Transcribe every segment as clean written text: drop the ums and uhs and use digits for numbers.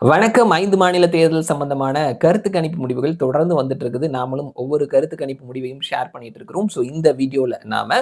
வணக்கம். 5 மாநில தேர்தல் சம்பந்தமான கருத்து கணிப்பு முடிவுகள் தொடர்ந்து வந்துட்டு இருக்குது. நாமளும் ஒவ்வொரு கருத்து கணிப்பு முடிவையும் ஷேர் பண்ணிட்டு இருக்கிறோம். ஸோ இந்த வீடியோல நாம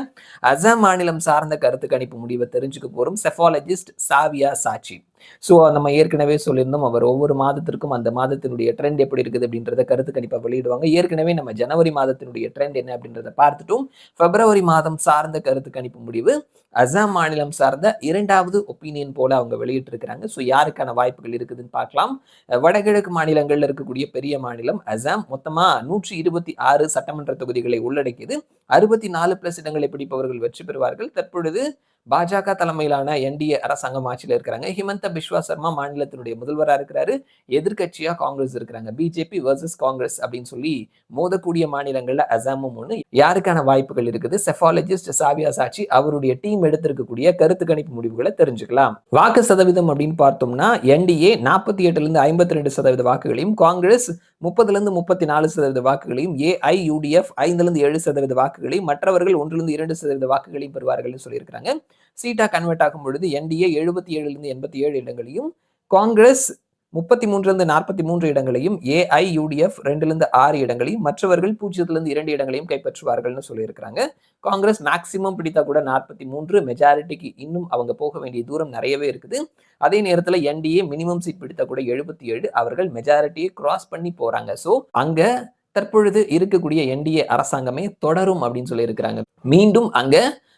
அசாம் மாநிலம் சார்ந்த கருத்து கணிப்பு முடிவை தெரிஞ்சுக்க போறோம். செஃபாலஜிஸ்ட் சாவியா சாச்சி. ஸோ நம்ம ஏற்கனவே சொல்லியிருந்தோம், அவர் ஒவ்வொரு மாதத்திற்கும் அந்த மாதத்தினுடைய ட்ரெண்ட் எப்படி இருக்குது அப்படின்றத கருத்து கணிப்பா வெளியிடுவாங்க. ஏற்கனவே நம்ம ஜனவரி மாதத்தினுடைய ட்ரெண்ட் என்ன அப்படின்றத பார்த்துட்டோம். பிப்ரவரி மாதம் சார்ந்த கருத்து கணிப்பு முடிவு அசாம் மாநிலம் சார்ந்த 2வது ஒப்பீனியன் போல அவங்க வெளியிட்டு இருக்கிறாங்க. ஸோ யாருக்கான வாய்ப்புகள் இருக்குதுன்னு பார்க்கலாம். வடகிழக்கு மாநிலங்கள்ல இருக்கக்கூடிய பெரிய மாநிலம் அசாம். மொத்தமா 126 சட்டமன்ற தொகுதிகளை உள்ளடக்கியது. 64+ இடங்களை பிடிப்பவர்கள் வெற்றி பெறுவார்கள். தற்பொழுது பாஜக தலைமையிலான என்டிஏ அரசாங்கம் ஆட்சியில் இருக்கிறாங்க. ஹிமந்த பிஸ்வா சர்மா மாநிலத்தினுடைய முதல்வராக இருக்கிறாரு. எதிர்கட்சியா காங்கிரஸ் இருக்கிறாங்க. பிஜேபி வர்சஸ் காங்கிரஸ் அப்படின்னு சொல்லி மோதக்கூடிய மாநிலங்கள்ல அசாமும் ஒண்ணு. யாருக்கான வாய்ப்புகள் இருக்குது? செஃபாலஜிஸ்ட் சாவியா சாச்சி அவருடைய டீம் எடுத்திருக்கக்கூடிய கருத்து கணிப்பு முடிவுகளை தெரிஞ்சுக்கலாம். வாக்கு சதவீதம் அப்படின்னு பார்த்தோம்னா என்டிஏ 48லிருந்து 52% வாக்குகளையும், காங்கிரஸ் 30லிருந்து 34% வாக்குகளையும், ஏஐயுடிஎஃப் 5லிருந்து 7% வாக்குகளையும், மற்றவர்கள் 1லிருந்து 2% வாக்குகளையும் பெறுவார்கள் சொல்லியிருக்கிறாங்க. சீட்டா கன்வெர்ட் ஆகும் பொழுது என்டிஏ 77லிருந்து 87 இடங்களையும், காங்கிரஸ் 33லிருந்து 43 இடங்களையும், ஏஐயுடிஎஃப் 2லிருந்து 6 இடங்களையும், மற்றவர்கள் 0லிருந்து 2 இடங்களையும் கைப்பற்றுவார்கள்னு சொல்லியிருக்கிறாங்க. காங்கிரஸ் மேக்சிமம் பிடித்தா கூட 43, மெஜாரிட்டிக்கு இன்னும் அவங்க போக வேண்டிய தூரம் நிறையவே இருக்குது. அதே நேரத்தில் என்டிஏ மினிமம் சீட் பிடித்தா கூட 77, அவர்கள் மெஜாரிட்டியை கிராஸ் பண்ணி போறாங்க. ஸோ அங்க தற்பொழுது இருக்கக்கூடிய என்டிஏ அரசாங்கமே தொடரும் அப்படின்னு சொல்லி இருக்கிறாங்க. மீண்டும் அங்க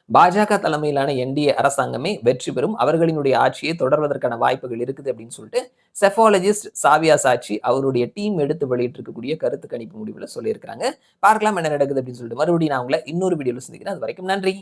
பாஜக தலைமையிலான என்டிஏ அரசாங்கமே வெற்றி பெறும், அவர்களினுடைய ஆட்சியை தொடர்வதற்கான வாய்ப்புகள் இருக்குது அப்படின்னு சொல்லிட்டு செஃபாலஜிஸ்ட் சாவியா சாச்சி அவருடைய டீம் எடுத்து வெளியிட்டு இருக்கக்கூடிய கருத்து கணிப்பு முடிவுல சொல்லியிருக்காங்க. பார்க்கலாம் என்ன நடக்குது அப்படின்னு சொல்லிட்டு மறுபடியும் நான் உங்களை இன்னொரு வீடியோல சந்திக்கிறேன். அது வரைக்கும் நன்றி.